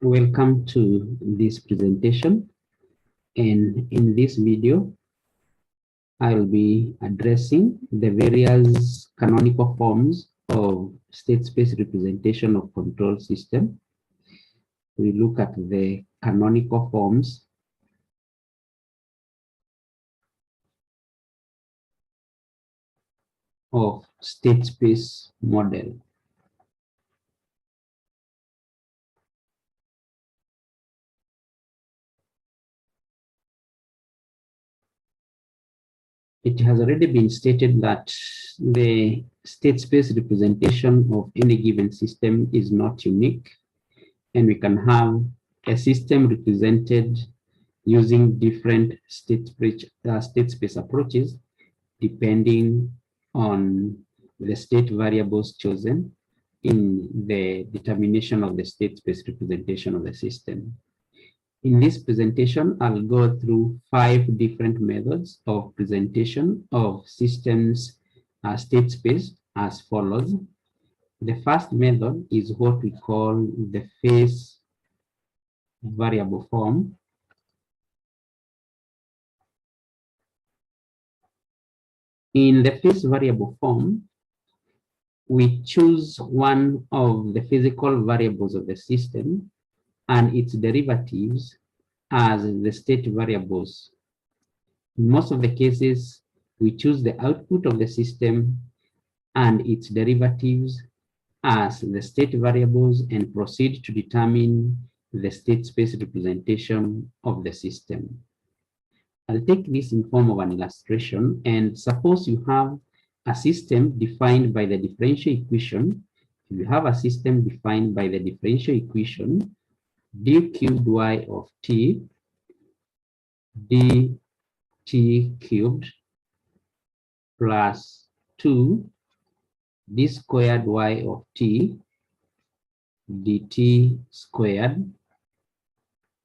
Welcome to this presentation, and in this video I'll be addressing the various canonical forms of state space representation of control system. We look at the canonical forms of state space model. It has already been stated that the state space representation of any given system is not unique, and we can have a system represented using different state space approaches depending on the state variables chosen in the determination of the state space representation of the system. In this presentation, I'll go through 5 different methods of presentation of systems state space as follows. The first method is what we call the phase variable form. In the phase variable form, we choose one of the physical variables of the system and its derivatives as the state variables. In most of the cases, we choose the output of the system and its derivatives as the state variables and proceed to determine the state space representation of the system. I'll take this in form of an illustration, and suppose you have a system defined by the differential equation. If you have a system defined by the differential equation, d cubed y of t, dt cubed plus 2 d squared y of t, dt squared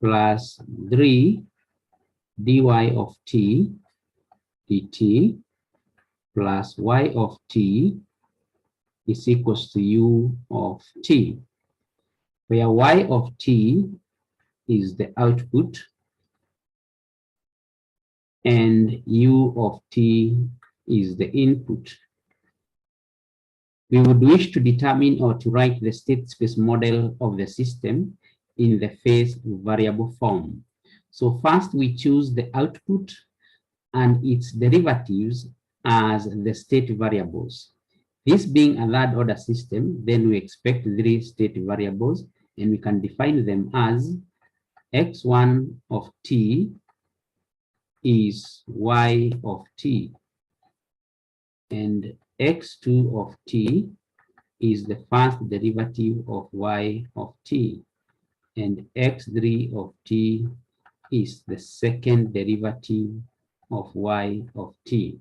plus 3 dy of t, dt plus y of t is equals to u of t, where y of t is the output and u of t is the input. We would wish to determine or to write the state space model of the system in the phase variable form. So first we choose the output and its derivatives as the state variables. This being a third order system, then we expect 3 state variables, and we can define them as x1 of t is y of t, and x2 of t is the first derivative of y of t, and x3 of t is the second derivative of y of t.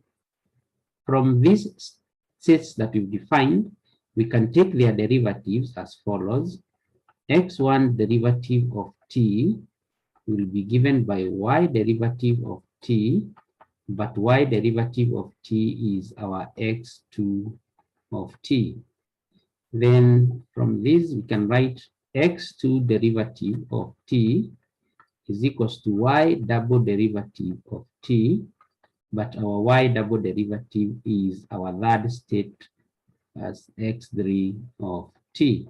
From these sets that we've defined, we can take their derivatives as follows. x1 derivative of t will be given by y derivative of t, but y derivative of t is our x2 of t. Then from this, we can write x2 derivative of t is equals to y double derivative of t, but our y double derivative is our third state as x3 of t.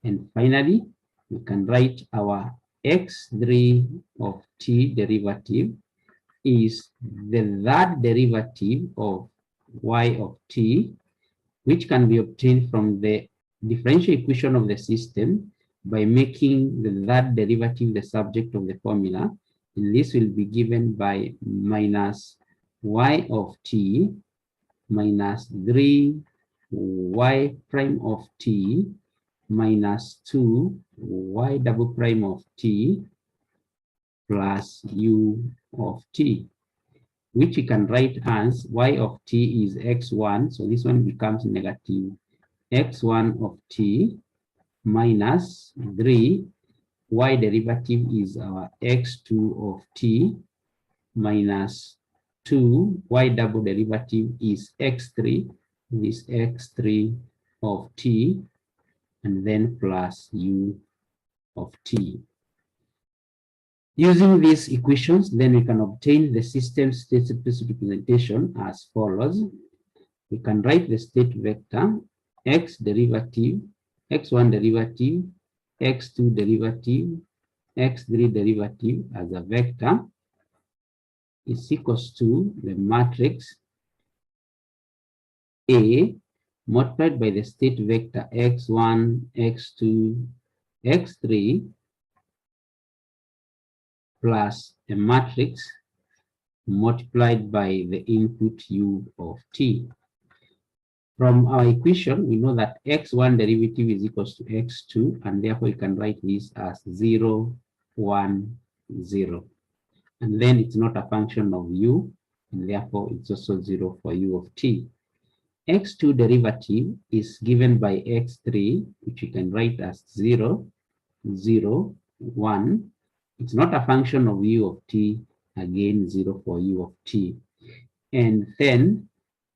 And finally, we can write our x3 of t derivative is the third derivative of y of t, which can be obtained from the differential equation of the system by making the third derivative the subject of the formula. And this will be given by minus y of t minus 3 y prime of t minus 2 y double prime of t plus u of t, which we can write as y of t is x1, so this one becomes negative x1 of t minus 3, y derivative is our x2 of t minus 2, y double derivative is x3, this x3 of t, and then plus u of t. Using these equations, then we can obtain the system state space representation as follows. We can write the state vector x derivative, x1 derivative, x2 derivative, x3 derivative as a vector is equals to the matrix A multiplied by the state vector x1, x2, x3 plus a matrix multiplied by the input u of t. From our equation, we know that x1 derivative is equals to x2, and therefore you can write this as 0, 1, 0. And then it's not a function of u, and therefore it's also 0 for u of t. x2 derivative is given by x3, which we can write as 0, 0, 1. It's not a function of u of t, again 0 for u of t. And then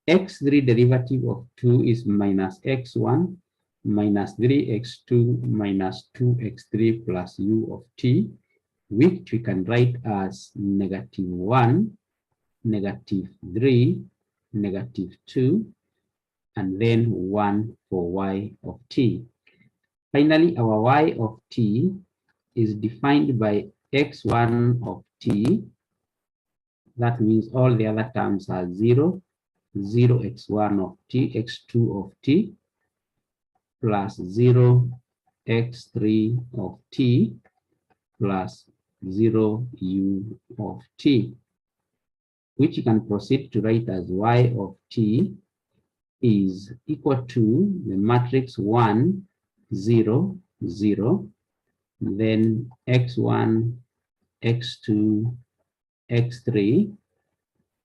x3 derivative of 2 is minus x1 minus 3x2 minus 2x3 plus u of t, which we can write as negative 1, negative 3, negative 2, and then 1 for y of t. Finally, our y of t is defined by x1 of t. That means all the other terms are 0, 0 x1 of t, x2 of t, plus 0 x3 of t, plus 0 u of t, which you can proceed to write as y of t is equal to the matrix 1, 0, 0, then x1, x2, x3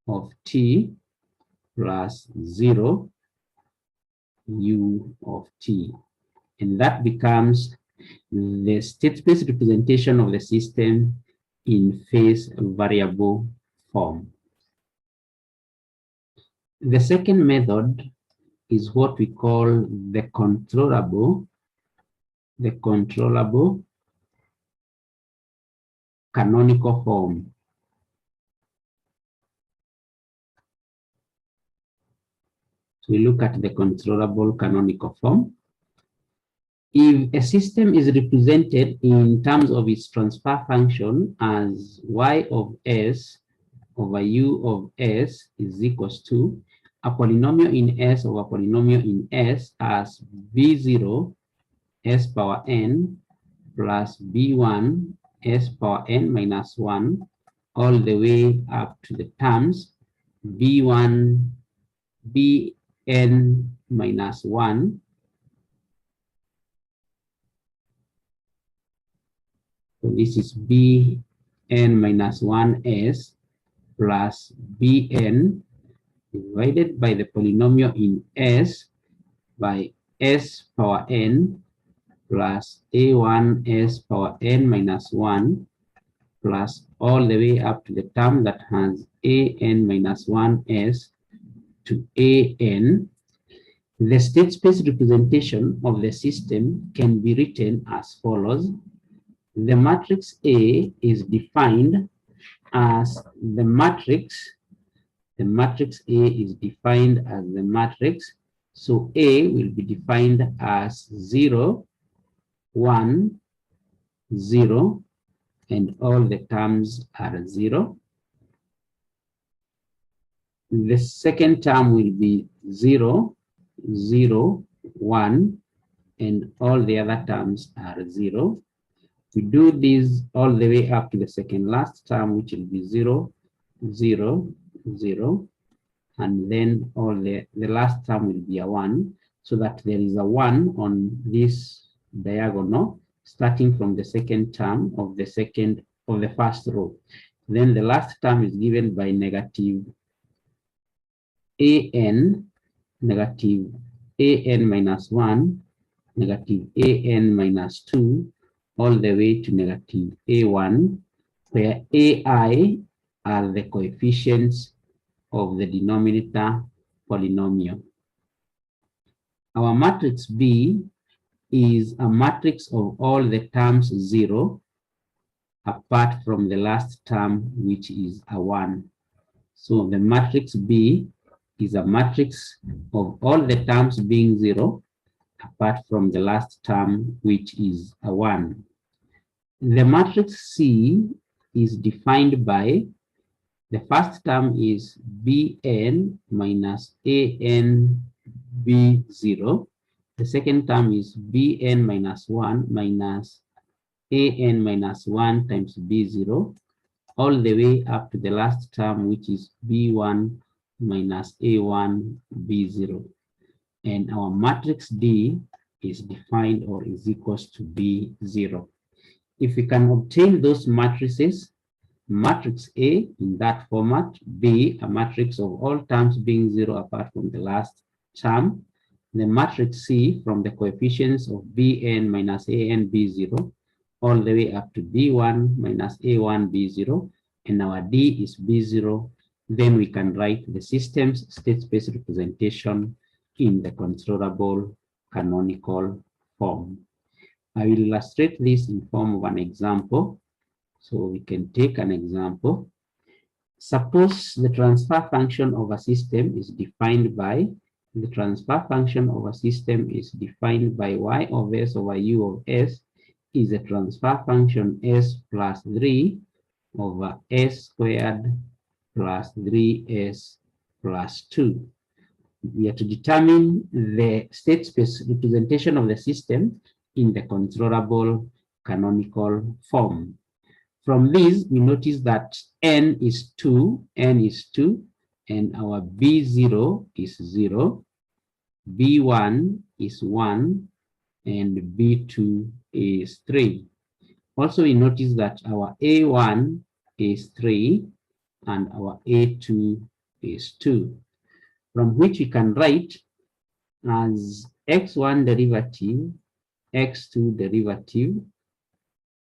of t plus 0 u of t. And that becomes the state space representation of the system in phase variable form. The second method is what we call the controllable canonical form. So we look at the controllable canonical form. If a system is represented in terms of its transfer function as y of s over u of s is equals to a polynomial in s over polynomial in s as b0 s power n plus b1 s power n minus 1 all the way up to the terms b1 bn minus 1 so this is bn minus 1s plus bn divided by the polynomial in s by s power n plus a1 s power n minus 1 plus all the way up to the term that has an minus 1s to an. The state space representation of the system can be written as follows. The matrix A is defined as the matrix. The matrix A is defined as the matrix. So A will be defined as 0, 1, 0, and all the terms are 0. The second term will be 0, 0, 1, and all the other terms are 0. We do this all the way up to the second last term, which will be 0, 0, 0, and then all the last term will be a 1, so that there is a 1 on this diagonal, starting from the second term of the first row. Then the last term is given by negative an minus 1, negative an minus 2, all the way to negative a1, where ai are the coefficients of the denominator polynomial. Our matrix B is a matrix of all the terms 0 apart from the last term, which is a 1. So the matrix B is a matrix of all the terms being 0 apart from the last term, which is a 1. The matrix C is defined by the first term is Bn minus An B0. The second term is Bn minus 1 minus An minus 1 times B0, all the way up to the last term, which is B1 minus A1 B0. And our matrix D is defined or is equals to B0. If we can obtain those matrices, matrix A in that format, B, a matrix of all terms being 0 apart from the last term, the matrix C from the coefficients of Bn minus An B0, all the way up to B1 minus A1 B0, and our D is B0, then we can write the system's state space representation in the controllable canonical form. I will illustrate this in form of an example. So we can take an example. Suppose the transfer function of a system is defined by, y of s over u of s is a transfer function s plus 3 over s squared plus 3s plus 2. We are to determine the state space representation of the system in the controllable canonical form. From this, we notice that n is 2, and our B0 is 0, B1 is 1, and B2 is 3. Also, we notice that our A1 is 3, and our A2 is 2, from which we can write as x1 derivative, x2 derivative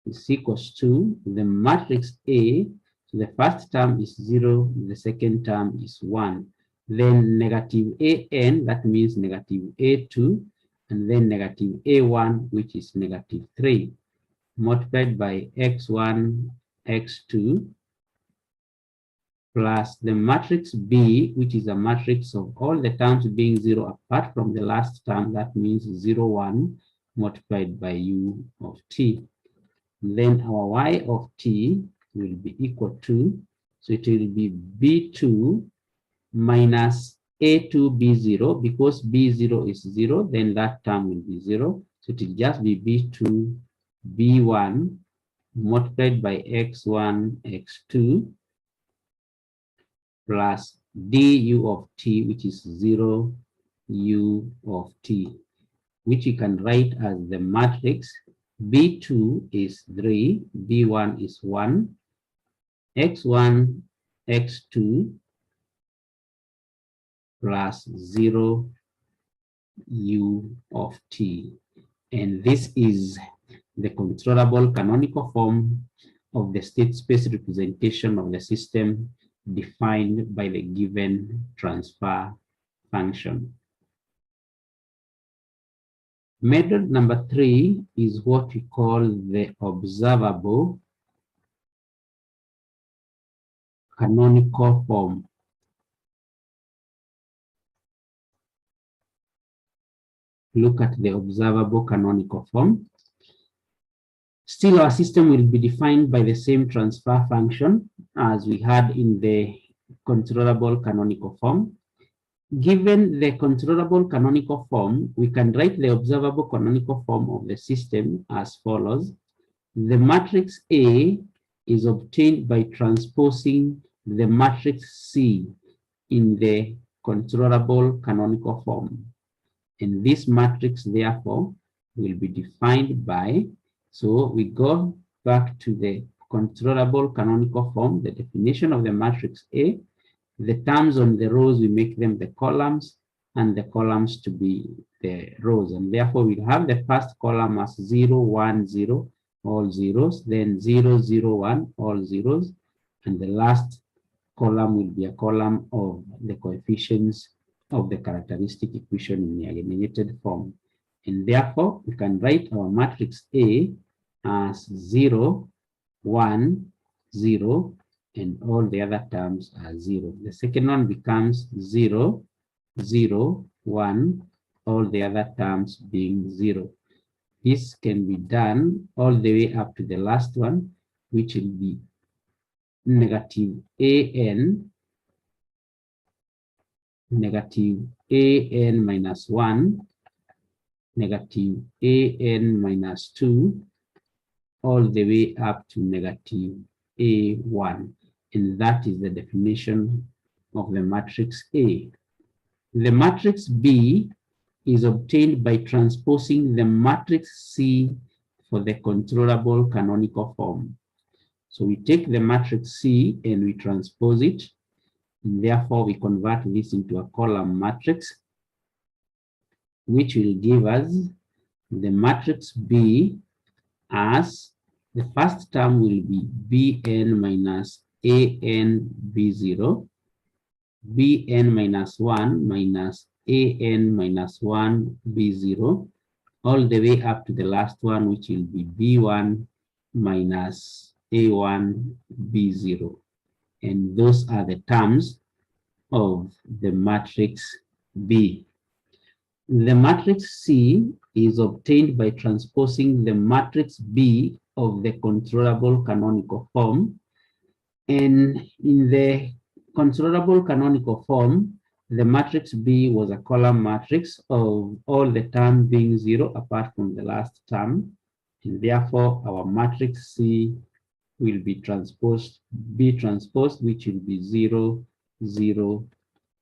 is equals to the matrix A. So the first term is 0, the second term is 1. Then negative An, that means negative A2, and then negative A1, which is negative 3, multiplied by x1, x2, plus the matrix B, which is a matrix of all the terms being 0 apart from the last term, that means 0, 1, multiplied by u of t. Then our y of t will be equal to, so it will be B2 minus A2 B0, because B0 is 0, then that term will be 0. So it will just be B2 B1 multiplied by x1 x2 plus du of t, which is 0 u of t, which you can write as the matrix B2 is 3, B1 is 1, x1, x2 plus 0 u of t. And this is the controllable canonical form of the state space representation of the system defined by the given transfer function. Method number 3 is what we call the observable canonical form. Look at the observable canonical form. Still, our system will be defined by the same transfer function as we had in the controllable canonical form. Given the controllable canonical form, we can write the observable canonical form of the system as follows. The matrix A is obtained by transposing the matrix C in the controllable canonical form. And this matrix, therefore, will be defined by, so we go back to the controllable canonical form, the definition of the matrix A. The terms on the rows, we make them the columns, and the columns to be the rows. And therefore, we have the first column as 0, 1, 0, all zeros, then 0, 0, 1, all zeros, and the last column will be a column of the coefficients of the characteristic equation in the aggregated form. And therefore, we can write our matrix A as 0, 1, 0, and all the other terms are 0. The second one becomes 0, 0, 1, all the other terms being 0. This can be done all the way up to the last one, which will be negative an minus 1, negative an minus 2, all the way up to negative a1. And that is the definition of the matrix A. The matrix B is obtained by transposing the matrix C for the controllable canonical form. So we take the matrix C and we transpose it. And therefore, we convert this into a column matrix, which will give us the matrix B as the first term will be Bn minus An B0, Bn minus 1 minus An minus 1 B0, all the way up to the last one, which will be B1 minus A1 B0. And those are the terms of the matrix B. The matrix C is obtained by transposing the matrix B of the controllable canonical form. And in the controllable canonical form, the matrix B was a column matrix of all the terms being 0 apart from the last term. And therefore, our matrix C will be transposed, which will be 0, 0,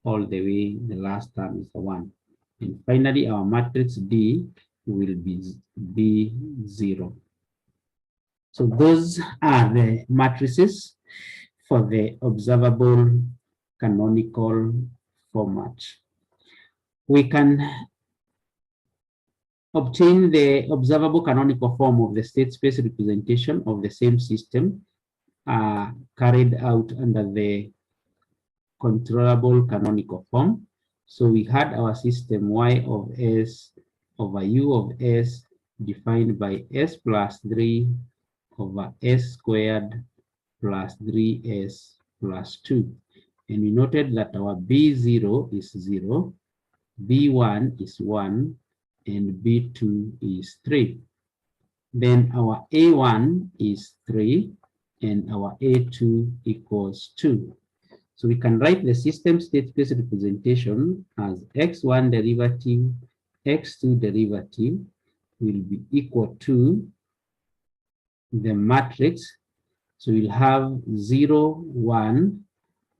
all the way, the last term is the 1. And finally, our matrix D will be B0. So those are the matrices for the observable canonical format. We can obtain the observable canonical form of the state space representation of the same system carried out under the controllable canonical form. So we had our system Y of S over U of S defined by S plus 3 over S squared plus 3S plus 2. And we noted that our B0 is 0, B1 is 1, and B2 is 3. Then our A1 is 3, and our A2 equals 2. So we can write the system state space representation as x1 derivative, x2 derivative will be equal to the matrix. So we'll have 0, 1,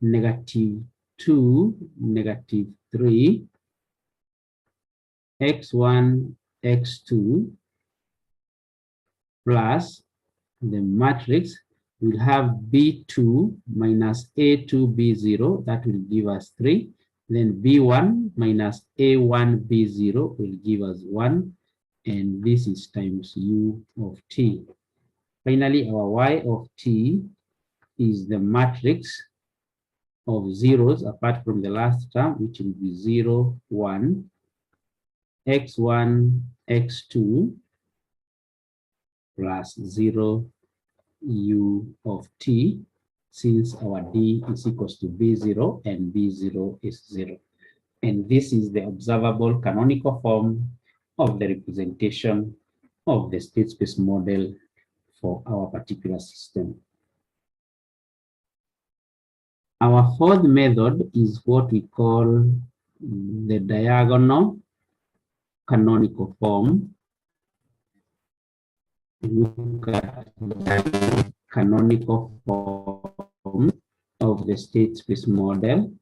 negative 2, negative 3, x1, x2, plus the matrix will have B2 minus A2 B0, that will give us 3. Then B1 minus A1 B0 will give us 1. And this is times U of T. Finally, our Y of T is the matrix of zeros apart from the last term, which will be 0, 1, x1, x2, plus 0, U of T, since our D is equals to B0 and B0 is 0. And this is the observable canonical form of the representation of the state space model for our particular system. Our fourth method is what we call the diagonal canonical form. Look at the canonical form of the state space model.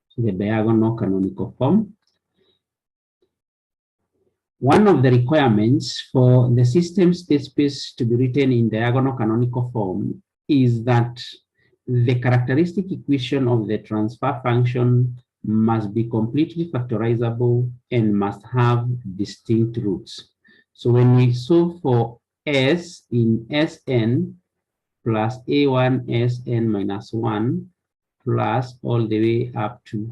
So the diagonal canonical form. One of the requirements for the system state space to be written in diagonal canonical form is that the characteristic equation of the transfer function must be completely factorizable and must have distinct roots. So when we solve for S in Sn plus A1 Sn minus 1 plus all the way up to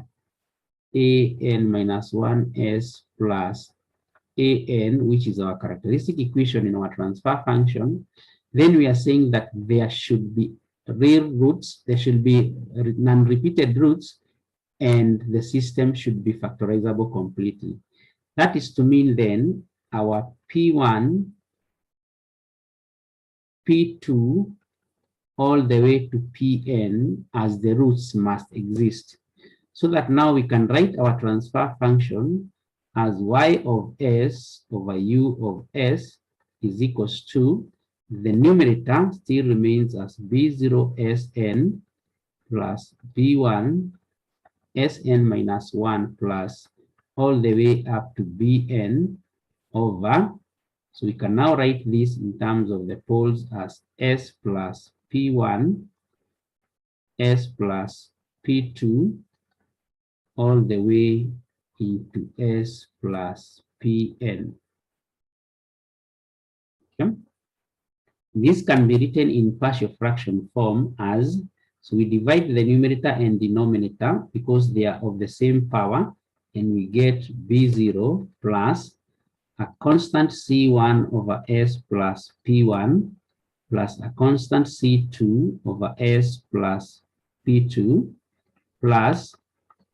an minus 1s plus an, which is our characteristic equation in our transfer function, then we are saying that there should be real roots, there should be non-repeated roots, and the system should be factorizable completely. That is to mean then our P1, P2, all the way to Pn as the roots must exist. So that now we can write our transfer function as y of s over u of s is equals to, the numerator still remains as b0sn plus b1 sn minus 1 plus all the way up to bn over, so we can now write this in terms of the poles as s plus p1, s plus p2, all the way into s plus pn. Okay. This can be written in partial fraction form as, so we divide the numerator and denominator because they are of the same power, and we get b0 plus a constant c1 over s plus p1 plus a constant c2 over s plus p2 plus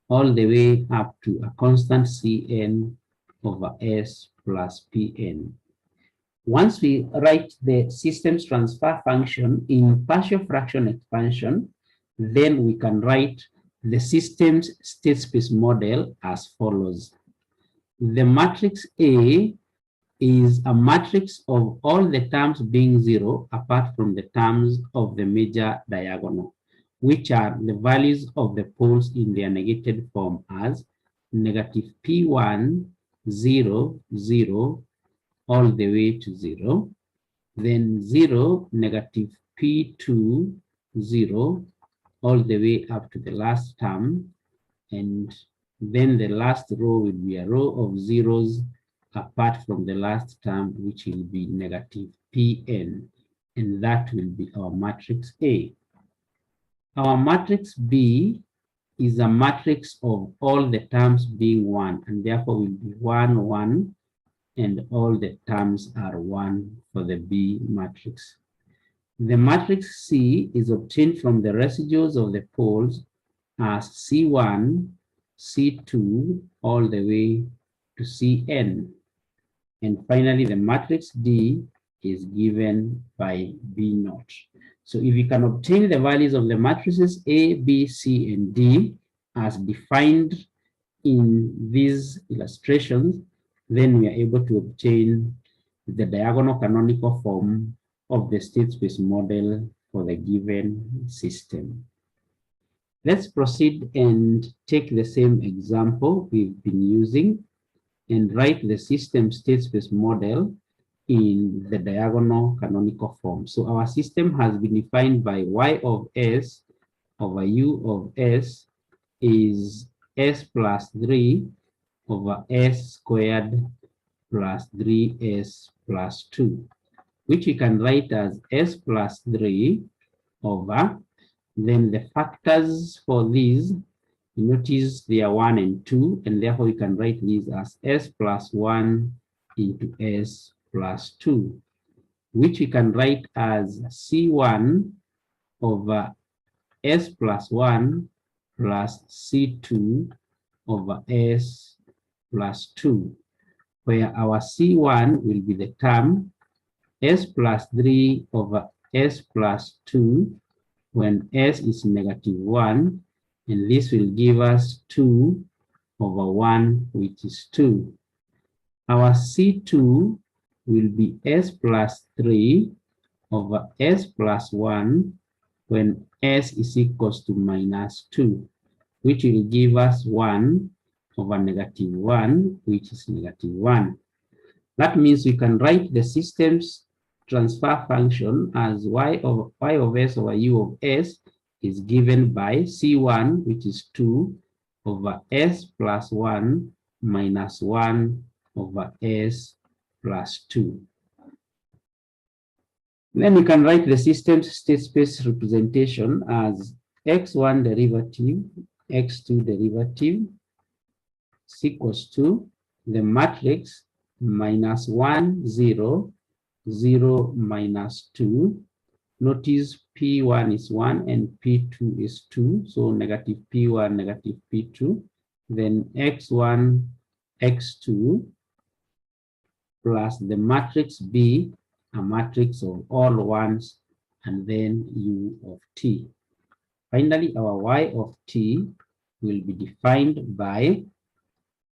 all the way up to a constant Cn over S plus Pn. Once we write the system's transfer function in partial fraction expansion, then we can write the system's state space model as follows. The matrix A is a matrix of all the terms being zero apart from the terms of the major diagonal, which are the values of the poles in their negated form as negative P1, 0, 0, all the way to 0, then 0, negative P2, 0, all the way up to the last term, and then the last row will be a row of zeros apart from the last term, which will be negative Pn, and that will be our matrix A. Our matrix B is a matrix of all the terms being 1, and therefore will be 1, 1, and all the terms are 1 for the B matrix. The matrix C is obtained from the residuals of the poles as C1, C2, all the way to Cn. And finally, the matrix D is given by B naught. So if you can obtain the values of the matrices A, B, C, and D as defined in these illustrations, then we are able to obtain the diagonal canonical form of the state space model for the given system. Let's proceed and take the same example we've been using and write the system state space model in the diagonal canonical form. So our system has been defined by y of s over u of s is s plus 3 over s squared plus 3s plus 2, which we can write as s plus 3 over, then the factors for these, you notice they are 1 and 2, and therefore we can write these as s plus 1 into s plus 2, which we can write as c1 over s plus 1 plus c2 over s plus 2, where our c1 will be the term s plus 3 over s plus 2 when s is negative 1, and this will give us 2 over 1, which is 2. Our C2 will be s plus 3 over s plus 1 when s is equals to minus 2, which will give us 1 over negative 1, which is negative 1. That means we can write the system's transfer function as y of s over u of s is given by C1, which is 2 over s plus 1 minus 1 over s plus 2. Then we can write the system's state space representation as x1 derivative, x2 derivative, is equals to the matrix minus 1, 0, 0, minus 2. Notice P1 is 1 and P2 is 2. So negative P1, negative P2. Then X1, X2 plus the matrix B, a matrix of all ones, and then U of T. Finally, our Y of T will be defined by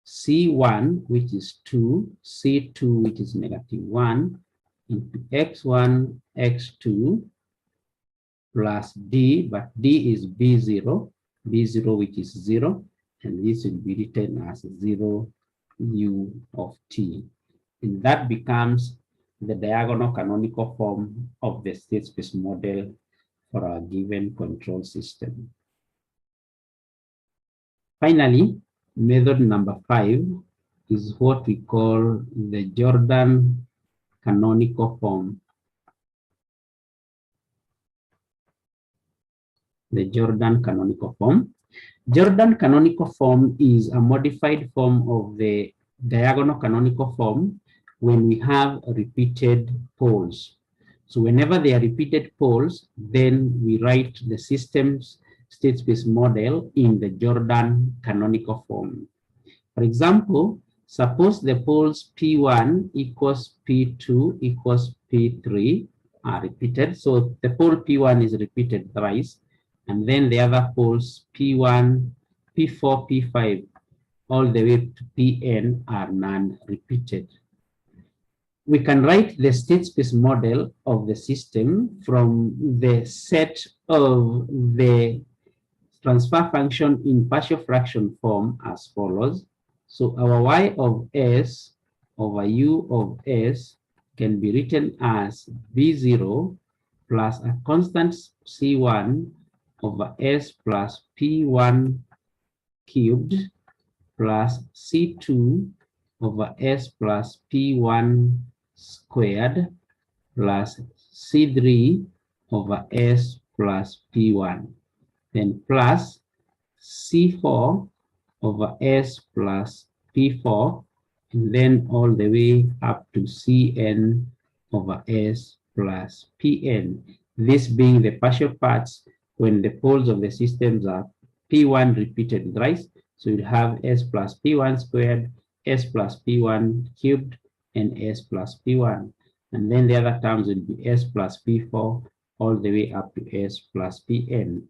C1, which is 2, C2, which is negative 1, into X1, X2, plus D, but D is B0, B0, which is 0, and this will be written as 0 U of T. And that becomes the diagonal canonical form of the state space model for our given control system. Finally, method number 5 is what we call the Jordan canonical form. The Jordan canonical form. Jordan canonical form is a modified form of the diagonal canonical form when we have repeated poles. So whenever there are repeated poles, then we write the system's state space model in the Jordan canonical form. For example, suppose the poles P1 equals P2 equals P3 are repeated. So the pole P1 is repeated thrice, and then the other poles P1, P4, P5, all the way to Pn are non-repeated. We can write the state space model of the system from the set of the transfer function in partial fraction form as follows. So our Y of S over U of S can be written as B0 plus a constant C1 over S plus P1 cubed plus C2 over S plus P1 squared plus C3 over S plus P1. Then plus C4 over S plus P4, and then all the way up to Cn over S plus Pn. This being the partial parts when the poles of the systems are P1 repeated thrice. So you have S plus P1 squared, S plus P1 cubed, and S plus P1. And then the other terms will be S plus P4 all the way up to S plus Pn.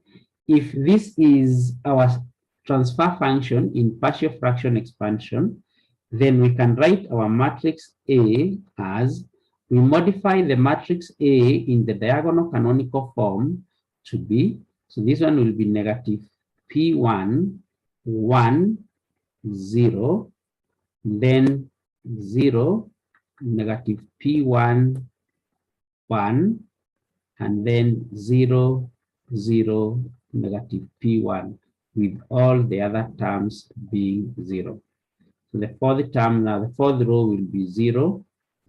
If this is our transfer function in partial fraction expansion, then we can write our matrix A as we modify the matrix A in the diagonal canonical form to be, so this one will be negative P1, 1, 0, then 0, negative P1, 1, and then 0, 0, negative P1, with all the other terms being 0. So the fourth term now, the fourth row will be 0,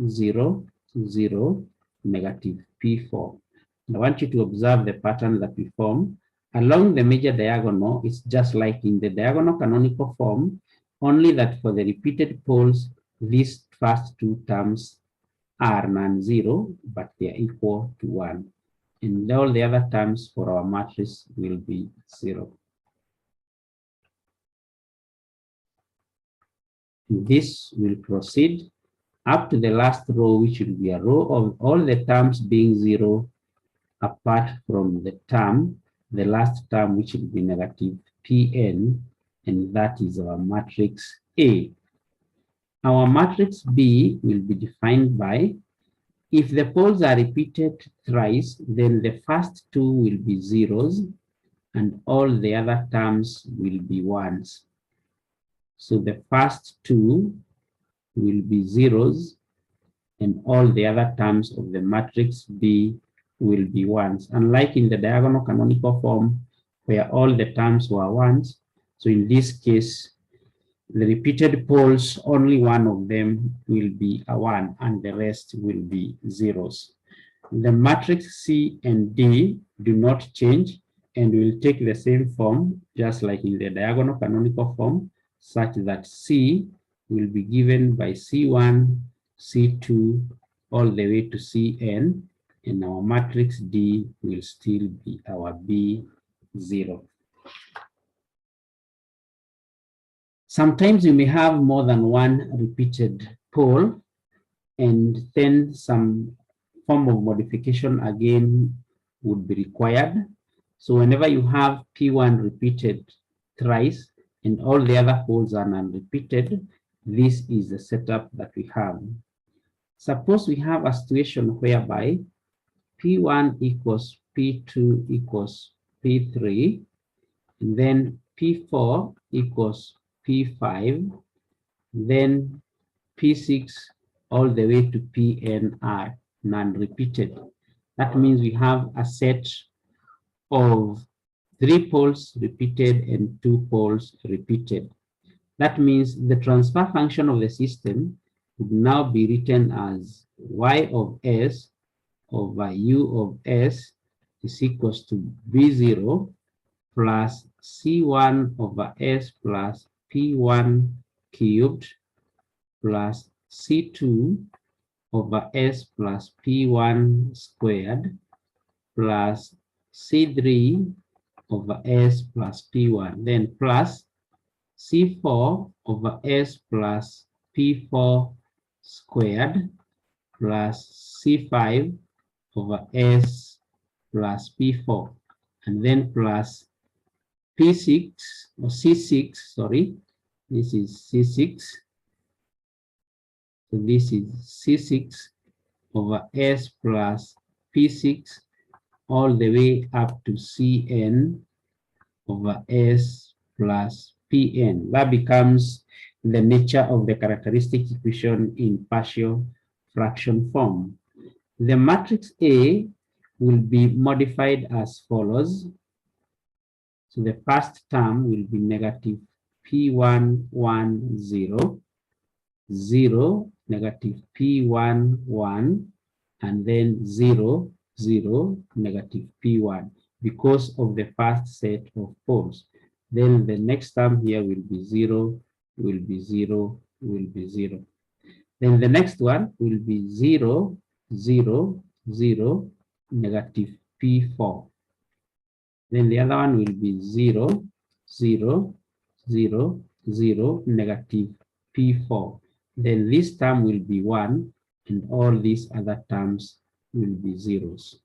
0, 0, negative P4. And I want you to observe the pattern that we form. Along the major diagonal, it's just like in the diagonal canonical form, only that for the repeated poles, these first two terms are non-zero, but they are equal to 1. And all the other terms for our matrix will be 0. This will proceed up to the last row, which will be a row of all the terms being 0, apart from the term, the last term, which will be negative Pn, and that is our matrix A. Our matrix B will be defined by, if the poles are repeated thrice, then the first two will be zeros, and all the other terms will be ones. So the first two will be zeros, and all the other terms of the matrix B will be ones. Unlike in the diagonal canonical form, where all the terms were ones, so in this case, the repeated poles, only one of them will be a 1, and the rest will be zeros. The matrix C and D do not change and will take the same form, just like in the diagonal canonical form. such that C will be given by C1, C2, all the way to Cn, and our matrix D will still be our B0. Sometimes you may have more than one repeated pole, and then some form of modification again would be required. So whenever you have P1 repeated thrice and all the other poles are non-repeated, this is the setup that we have. Suppose we have a situation whereby P1 equals P2 equals P3, and then P4 equals P5, then P6 all the way to Pn are non-repeated. That means we have a set of 3 poles repeated and 2 poles repeated. That means the transfer function of the system would now be written as y of s over u of s is equals to b0 plus c1 over s plus p1 cubed plus c2 over s plus p1 squared plus c3 over s plus p1, then plus c4 over s plus p4 squared plus c5 over s plus p4, and then plus p6 or c6, sorry, this is c6, so this is c6 over s plus p6 all the way up to Cn over s plus Pn. That becomes the nature of the characteristic equation in partial fraction form. The matrix A will be modified as follows. So the first term will be negative P1, 1, 0, 0, negative P1, 1, and then 0, 0, negative P1 because of the first set of poles. Then the next term here will be 0, will be 0, will be 0. Then the next one will be 0, 0, 0, negative P4. Then the other one will be 0, 0, 0, 0, negative P4. Then this term will be 1, and all these other terms will be zeros.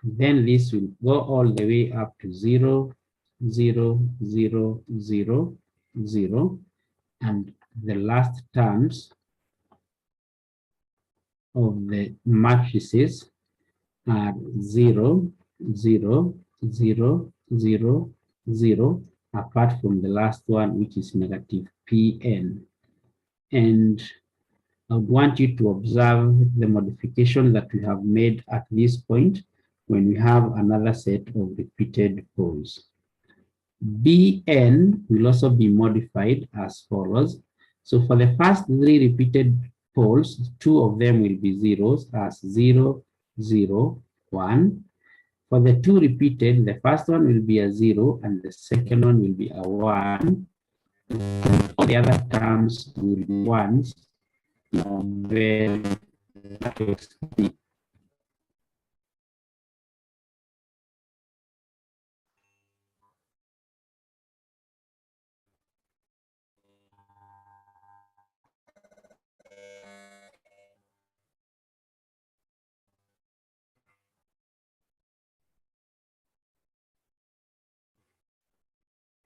Then this will go all the way up to 0, 0, 0, 0, 0, and the last terms of the matrices are 0, 0, 0, 0, 0, apart from the last one, which is negative Pn. And I would want you to observe the modification that we have made at this point when we have another set of repeated poles. Bn will also be modified as follows. So for the first 3 repeated poles, 2 of them will be zeros as 0, 0, 1. For the 2 repeated, the first one will be a 0 and the second one will be a 1. All the other terms will be 1s.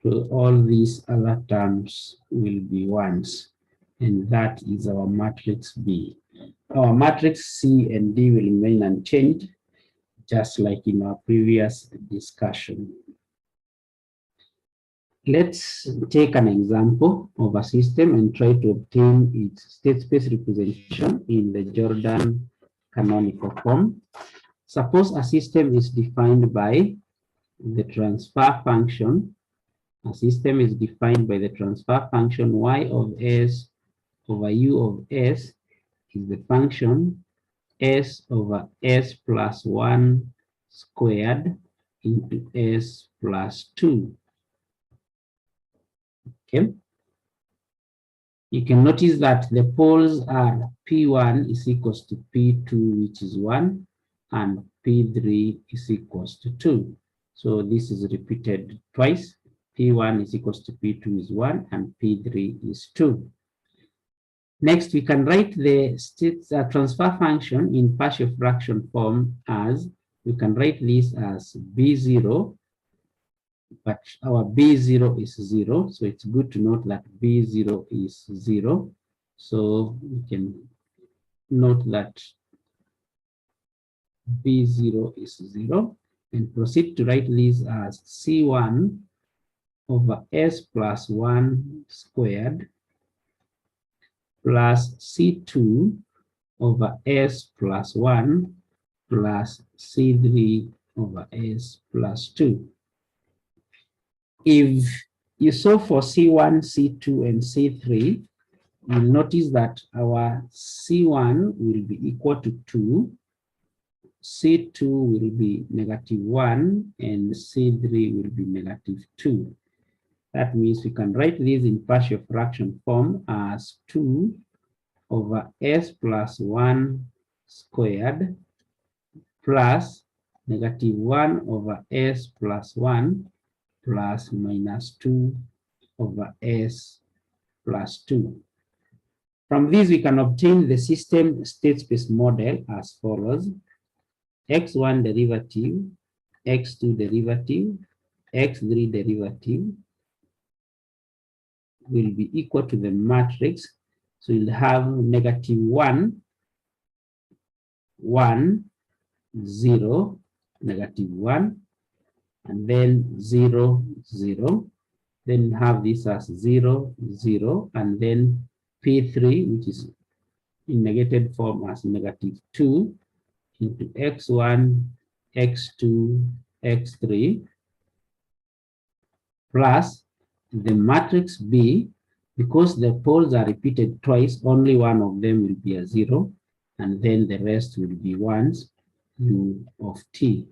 So all these other terms will be 1s, and that is our matrix B. Our matrix C and D will remain unchanged, just like in our previous discussion. Let's take an example of a system and try to obtain its state space representation in the Jordan canonical form. Suppose a system is defined by the transfer function. A system is defined by the transfer function y of s over u of s is the function s over s plus 1 squared into s plus 2. Okay. You can notice that the poles are P1 is equals to P2, which is 1, and P3 is equals to 2. So this is repeated twice. P1 is equals to P2 is 1, and P3 is 2. Next, we can write the state transfer function in partial fraction form as, we can write this as B0, but our B0 is 0. So it's good to note that B0 is 0. So we can note that B0 is 0 and proceed to write this as C1 over S plus 1 squared plus C2 over S plus 1 plus C3 over S plus 2. If you solve for C1, C2, and C3, you'll notice that our C1 will be equal to 2, C2 will be -1, and C3 will be -2. That means we can write this in partial fraction form as 2 over S plus 1 squared plus -1 over S plus 1 plus -2 over S plus 2. From this, we can obtain the system state space model as follows: x1 derivative, x2 derivative, x3 derivative will be equal to the matrix. So you'll have -1, 1, 0, -1, and then 0, 0. Then have this as 0, 0, and then P3, which is in negated form as -2 into x1, x2, x3, plus the matrix B, because the poles are repeated twice, only one of them will be a 0, and then the rest will be 1s, U of t.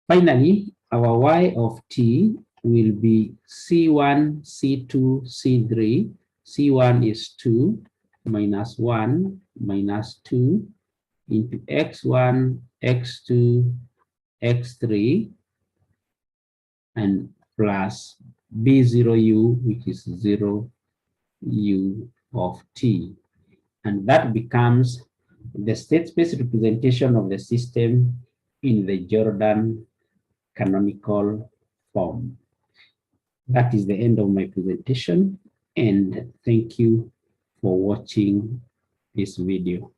Finally, our Y of t will be C1, C2, C3. C1 is 2 minus 1 minus 2 into x1, x2, x3, and plus B0U, which is 0 U of t. And that becomes the state space representation of the system in the Jordan canonical form. That is the end of my presentation, and thank you for watching this video.